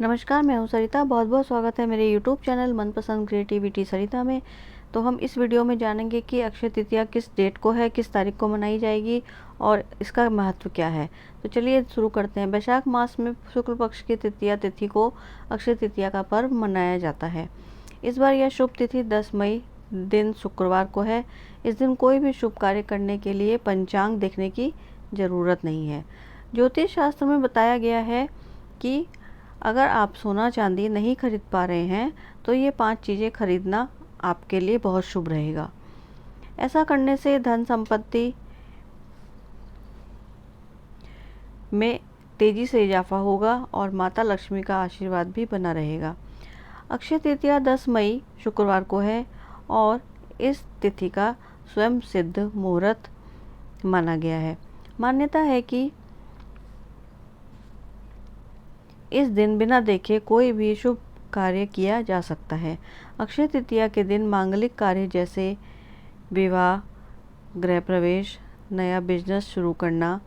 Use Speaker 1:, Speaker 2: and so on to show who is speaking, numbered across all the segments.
Speaker 1: नमस्कार, मैं हूँ सरिता। बहुत बहुत स्वागत है मेरे यूट्यूब चैनल मनपसंद क्रिएटिविटी सरिता में। तो हम इस वीडियो में जानेंगे कि अक्षय तृतीया किस डेट को है, किस तारीख को मनाई जाएगी और इसका महत्व क्या है। तो चलिए शुरू करते हैं। वैशाख मास में शुक्ल पक्ष की तृतीया तिथि को अक्षय तृतीया का पर्व मनाया जाता है। इस बार यह शुभ तिथि 10 मई दिन शुक्रवार को है। इस दिन कोई भी शुभ कार्य करने के लिए पंचांग देखने की ज़रूरत नहीं है। ज्योतिष शास्त्र में बताया गया है कि अगर आप सोना चांदी नहीं खरीद पा रहे हैं तो ये 5 चीज़ें खरीदना आपके लिए बहुत शुभ रहेगा। ऐसा करने से धन संपत्ति में तेज़ी से इजाफा होगा और माता लक्ष्मी का आशीर्वाद भी बना रहेगा। अक्षय तृतीया 10 मई शुक्रवार को है और इस तिथि का स्वयं सिद्ध मुहूर्त माना गया है। मान्यता है कि इस दिन बिना देखे कोई भी शुभ कार्य किया जा सकता है। अक्षय तृतीया के दिन मांगलिक कार्य जैसे विवाह, गृह प्रवेश, नया बिजनेस शुरू करना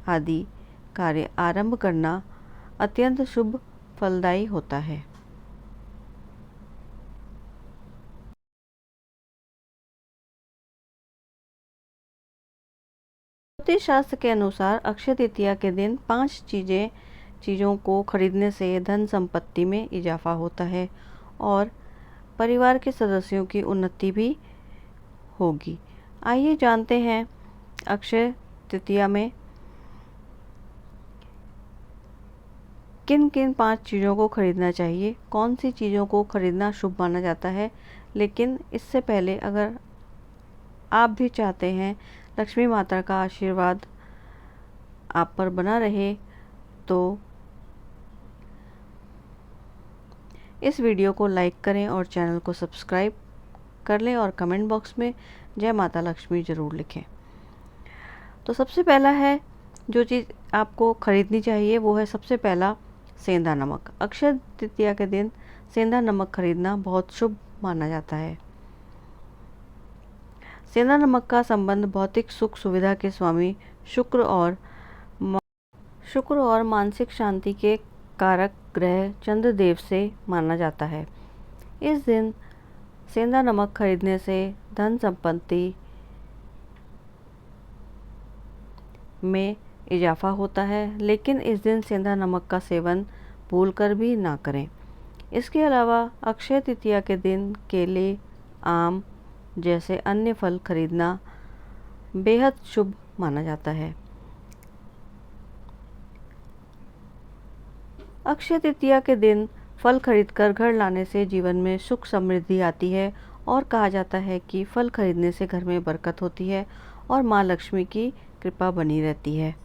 Speaker 1: आदि कार्य आरंभ करना अत्यंत शुभ फलदायी होता है। ज्योतिष शास्त्र के अनुसार अक्षय तृतीया के दिन 5 चीज़ों को खरीदने से धन संपत्ति में इजाफा होता है और परिवार के सदस्यों की उन्नति भी होगी। आइए जानते हैं अक्षय तृतीया में किन किन 5 चीज़ों को खरीदना चाहिए, कौन सी चीज़ों को खरीदना शुभ माना जाता है। लेकिन इससे पहले अगर आप भी चाहते हैं लक्ष्मी माता का आशीर्वाद आप पर बना रहे तो इस वीडियो को लाइक करें और चैनल को सब्सक्राइब कर लें और कमेंट बॉक्स में जय माता लक्ष्मी ज़रूर लिखें। तो सबसे पहला है जो चीज़ आपको खरीदनी चाहिए वो है सबसे पहला सेंधा नमक। अक्षय तृतीया के दिन सेंधा नमक खरीदना बहुत शुभ माना जाता है। सेंधा नमक का संबंध भौतिक सुख सुविधा के स्वामी शुक्र और मानसिक शांति के कारक ग्रह चंद्रदेव से माना जाता है। इस दिन सेंधा नमक खरीदने से धन संपत्ति में इजाफा होता है, लेकिन इस दिन सेंधा नमक का सेवन भूलकर भी ना करें। इसके अलावा अक्षय तृतीया के दिन केले, आम जैसे अन्य फल खरीदना बेहद शुभ माना जाता है। अक्षय तृतीया के दिन फल खरीदकर घर लाने से जीवन में सुख समृद्धि आती है और कहा जाता है कि फल खरीदने से घर में बरकत होती है और माँ लक्ष्मी की कृपा बनी रहती है।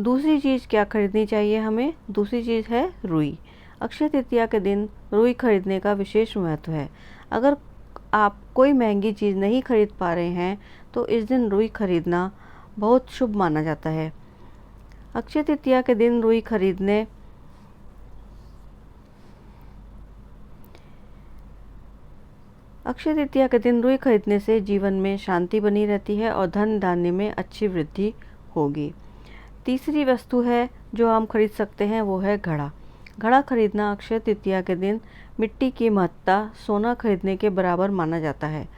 Speaker 1: दूसरी चीज़ क्या खरीदनी चाहिए हमें? दूसरी चीज़ है रुई। अक्षय तृतीया के दिन रुई खरीदने का विशेष महत्व है। अगर आप कोई महंगी चीज़ नहीं खरीद पा रहे हैं तो इस दिन रुई खरीदना बहुत शुभ माना जाता है। अक्षय तृतीया के दिन रुई खरीदने से जीवन में शांति बनी रहती है और धन धान्य में अच्छी वृद्धि होगी। तीसरी वस्तु है जो हम खरीद सकते हैं वो है घड़ा। घड़ा खरीदना अक्षय तृतीया के दिन मिट्टी की महत्ता सोना खरीदने के बराबर माना जाता है।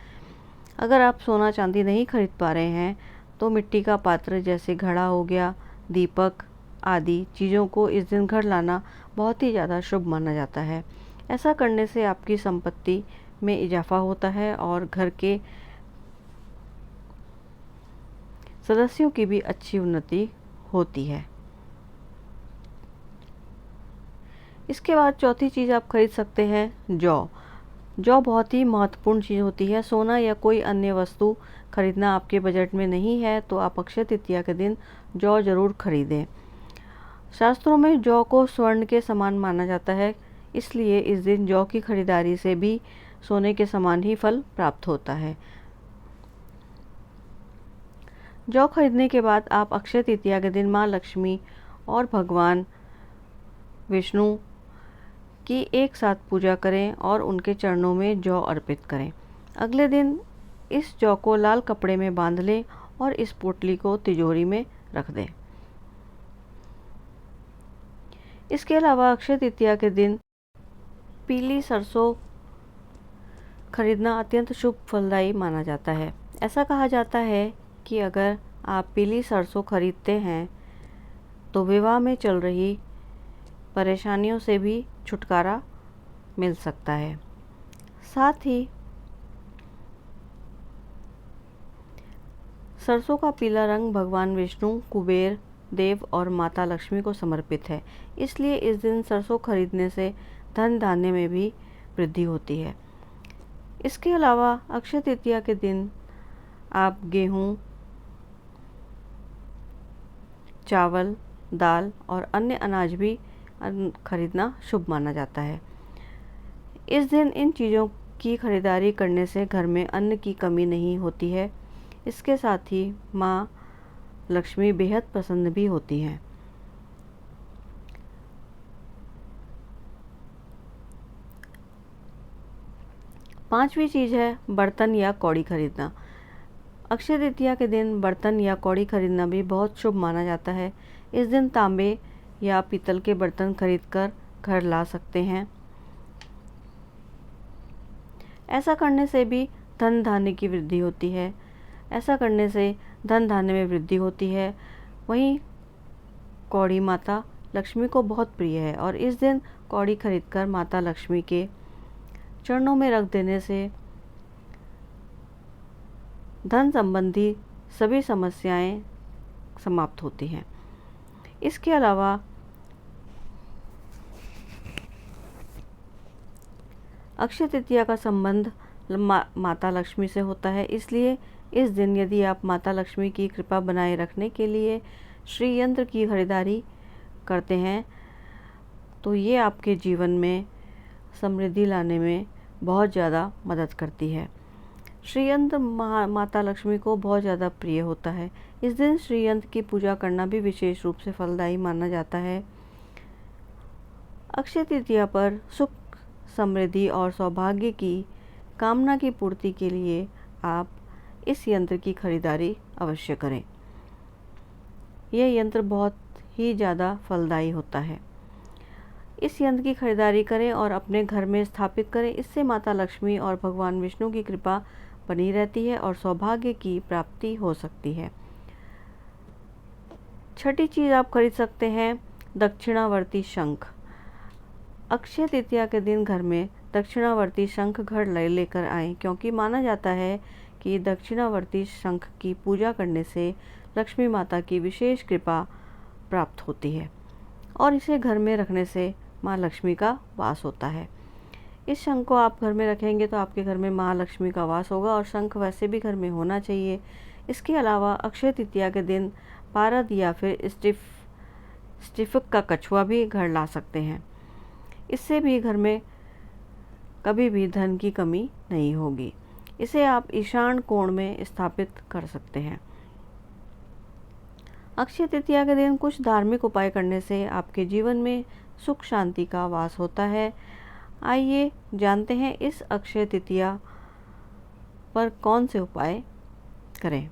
Speaker 1: अगर आप सोना चांदी नहीं खरीद पा रहे हैं तो मिट्टी का पात्र जैसे घड़ा हो गया, दीपक आदि चीज़ों को इस दिन घर लाना बहुत ही ज़्यादा शुभ माना जाता है। ऐसा करने से आपकी संपत्ति में इजाफा होता है और घर के सदस्यों की भी अच्छी उन्नति होती है। इसके बाद चौथी चीज़ आप खरीद सकते हैं जौ। जौ बहुत ही महत्वपूर्ण चीज़ होती है। सोना या कोई अन्य वस्तु खरीदना आपके बजट में नहीं है तो आप अक्षय तृतीया के दिन जौ ज़रूर खरीदें। शास्त्रों में जौ को स्वर्ण के समान माना जाता है, इसलिए इस दिन जौ की खरीदारी से भी सोने के समान ही फल प्राप्त होता है। जौ खरीदने के बाद आप अक्षय तृतीया के दिन माँ लक्ष्मी और भगवान विष्णु की एक साथ पूजा करें और उनके चरणों में जौ अर्पित करें। अगले दिन इस जौ को लाल कपड़े में बांध लें और इस पोटली को तिजोरी में रख दें। इसके अलावा अक्षय तृतीया के दिन पीली सरसों खरीदना अत्यंत शुभ फलदायी माना जाता है। ऐसा कहा जाता है कि अगर आप पीली सरसों खरीदते हैं तो विवाह में चल रही परेशानियों से भी छुटकारा मिल सकता है। साथ ही सरसों का पीला रंग भगवान विष्णु, कुबेर देव और माता लक्ष्मी को समर्पित है, इसलिए इस दिन सरसों खरीदने से धन धान्य में भी वृद्धि होती है। इसके अलावा अक्षय तृतीया के दिन आप गेहूँ, चावल, दाल और अन्य अनाज भी खरीदना शुभ माना जाता है। इस दिन इन चीज़ों की खरीदारी करने से घर में अन्न की कमी नहीं होती है। इसके साथ ही माँ लक्ष्मी बेहद प्रसन्न भी होती हैं। पांचवी चीज़ है बर्तन या कौड़ी खरीदना। अक्षय तृतीया के दिन बर्तन या कौड़ी खरीदना भी बहुत शुभ माना जाता है। इस दिन तांबे या पीतल के बर्तन खरीदकर घर ला सकते हैं। ऐसा करने से भी धन धान्य की वृद्धि होती है। ऐसा करने से धन धान्य में वृद्धि होती है। वहीं कौड़ी माता लक्ष्मी को बहुत प्रिय है और इस दिन कौड़ी खरीदकर माता लक्ष्मी के चरणों में रख देने से धन संबंधी सभी समस्याएं समाप्त होती हैं। इसके अलावा अक्षय तृतीया का संबंध माता लक्ष्मी से होता है, इसलिए इस दिन यदि आप माता लक्ष्मी की कृपा बनाए रखने के लिए श्री यंत्र की खरीदारी करते हैं तो ये आपके जीवन में समृद्धि लाने में बहुत ज़्यादा मदद करती है। श्री यंत्र माता लक्ष्मी को बहुत ज़्यादा प्रिय होता है। इस दिन श्री यंत्र की पूजा करना भी विशेष रूप से फलदायी माना जाता है। अक्षय तृतीया पर सुख, समृद्धि और सौभाग्य की कामना की पूर्ति के लिए आप इस यंत्र की खरीदारी अवश्य करें। यह यंत्र बहुत ही ज़्यादा फलदायी होता है। इस यंत्र की खरीदारी करें और अपने घर में स्थापित करें। इससे माता लक्ष्मी और भगवान विष्णु की कृपा बनी रहती है और सौभाग्य की प्राप्ति हो सकती है। छठी चीज़ आप खरीद सकते हैं दक्षिणावर्ती शंख। अक्षय तृतीया के दिन घर में दक्षिणावर्ती शंख घर लेकर आएं, क्योंकि माना जाता है कि दक्षिणावर्ती शंख की पूजा करने से लक्ष्मी माता की विशेष कृपा प्राप्त होती है और इसे घर में रखने से माँ लक्ष्मी का वास होता है। इस शंख को आप घर में रखेंगे तो आपके घर में माँ लक्ष्मी का वास होगा और शंख वैसे भी घर में होना चाहिए। इसके अलावा अक्षय तृतीया के दिन पारद या फिर स्टिफक का कछुआ भी घर ला सकते हैं। इससे भी घर में कभी भी धन की कमी नहीं होगी। इसे आप ईशान कोण में स्थापित कर सकते हैं। अक्षय तृतीया के दिन कुछ धार्मिक उपाय करने से आपके जीवन में सुख शांति का वास होता है। आइए जानते हैं इस अक्षय तृतीया पर कौन से उपाय करें।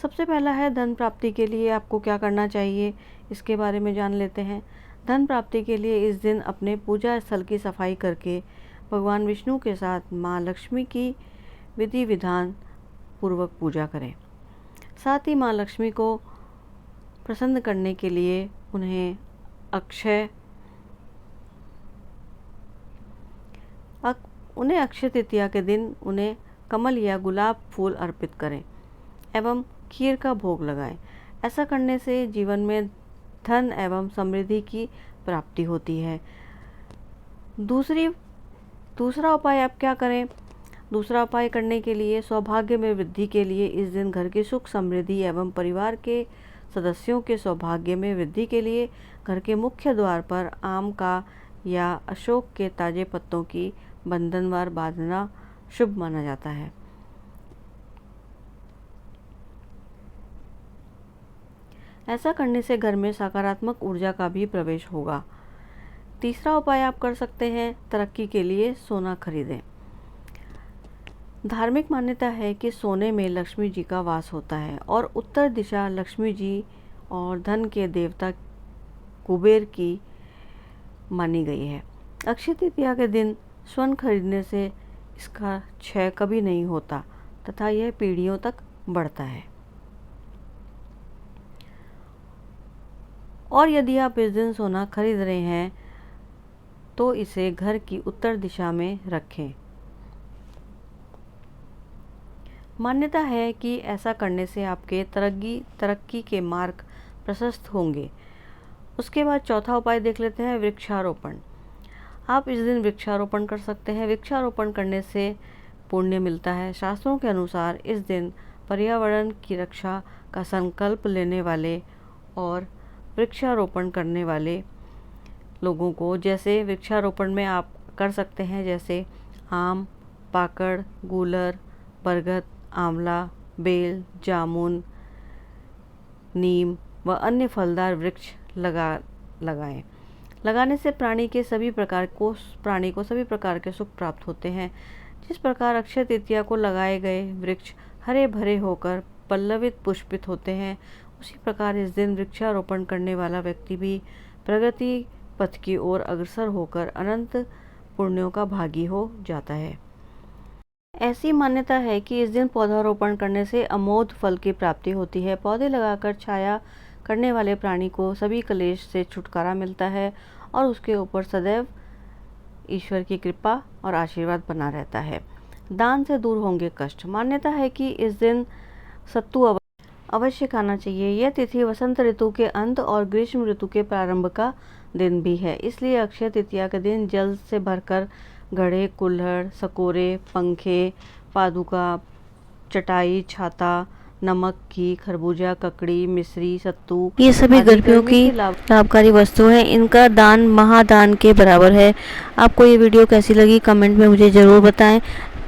Speaker 1: सबसे पहला है धन प्राप्ति के लिए आपको क्या करना चाहिए, इसके बारे में जान लेते हैं। धन प्राप्ति के लिए इस दिन अपने पूजा स्थल की सफाई करके भगवान विष्णु के साथ माँ लक्ष्मी की विधि विधान पूर्वक पूजा करें। साथ ही माँ लक्ष्मी को प्रसन्न करने के लिए उन्हें अक्षय तृतीया के दिन उन्हें कमल या गुलाब फूल अर्पित करें एवं खीर का भोग लगाएं। ऐसा करने से जीवन में धन एवं समृद्धि की प्राप्ति होती है। दूसरा उपाय आप क्या करें? दूसरा उपाय करने के लिए सौभाग्य में वृद्धि के लिए इस दिन घर की सुख समृद्धि एवं परिवार के सदस्यों के सौभाग्य में वृद्धि के लिए घर के मुख्य द्वार पर आम का या अशोक के ताजे पत्तों की बंधनवार बांधना शुभ माना जाता है। ऐसा करने से घर में सकारात्मक ऊर्जा का भी प्रवेश होगा। तीसरा उपाय आप कर सकते हैं तरक्की के लिए सोना खरीदें। धार्मिक मान्यता है कि सोने में लक्ष्मी जी का वास होता है और उत्तर दिशा लक्ष्मी जी और धन के देवता कुबेर की मानी गई है। अक्षय तृतीया के दिन स्वर्ण खरीदने से इसका क्षय कभी नहीं होता तथा यह पीढ़ियों तक बढ़ता है। और यदि आप इस दिन सोना खरीद रहे हैं तो इसे घर की उत्तर दिशा में रखें। मान्यता है कि ऐसा करने से आपके तरक्की के मार्ग प्रशस्त होंगे। उसके बाद चौथा उपाय देख लेते हैं, वृक्षारोपण। आप इस दिन वृक्षारोपण कर सकते हैं। वृक्षारोपण करने से पुण्य मिलता है। शास्त्रों के अनुसार इस दिन पर्यावरण की रक्षा का संकल्प लेने वाले और वृक्षारोपण करने वाले लोगों को, जैसे वृक्षारोपण में आप कर सकते हैं जैसे आम, पाकड़, गूलर, बरगद, आंवला, बेल, जामुन, नीम व अन्य फलदार वृक्ष लगाएं। लगाने से प्राणी को सभी प्रकार के सुख प्राप्त होते हैं। जिस प्रकार अक्षय तृतीया को लगाए गए वृक्ष हरे भरे होकर पल्लवित पुष्पित होते हैं, उसी प्रकार इस दिन वृक्षारोपण करने वाला व्यक्ति भी प्रगति पथ की ओर अग्रसर होकर अनंत पुण्यों का भागी हो जाता है। ऐसी मान्यता है कि इस दिन पौधारोपण करने से अमोघ फल की प्राप्ति होती है। पौधे लगाकर छाया करने वाले प्राणी को सभी क्लेश से छुटकारा मिलता है और उसके ऊपर सदैव ईश्वर की कृपा और आशीर्वाद बना रहता है। दान से दूर होंगे कष्ट। मान्यता है कि इस दिन सत्तू अवश्य खाना चाहिए। यह तिथि वसंत ऋतु के अंत और ग्रीष्म ऋतु के प्रारंभ का दिन भी है। इसलिए अक्षय तृतीया के दिन जल से भरकर घड़े, कुल्हड़, सकोरे, पंखे, पादुका, चटाई, छाता, नमक, घी, खरबूजा, ककड़ी, मिश्री, सत्तू, ये सभी गर्मियों की लाभकारी वस्तु हैं। इनका दान महादान के बराबर है। आपको ये वीडियो कैसी लगी कमेंट में मुझे ज़रूर बताएं।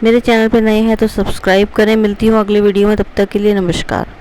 Speaker 1: मेरे चैनल पर नए हैं तो सब्सक्राइब करें। मिलती हूँ अगले वीडियो में, तब तक के लिए नमस्कार।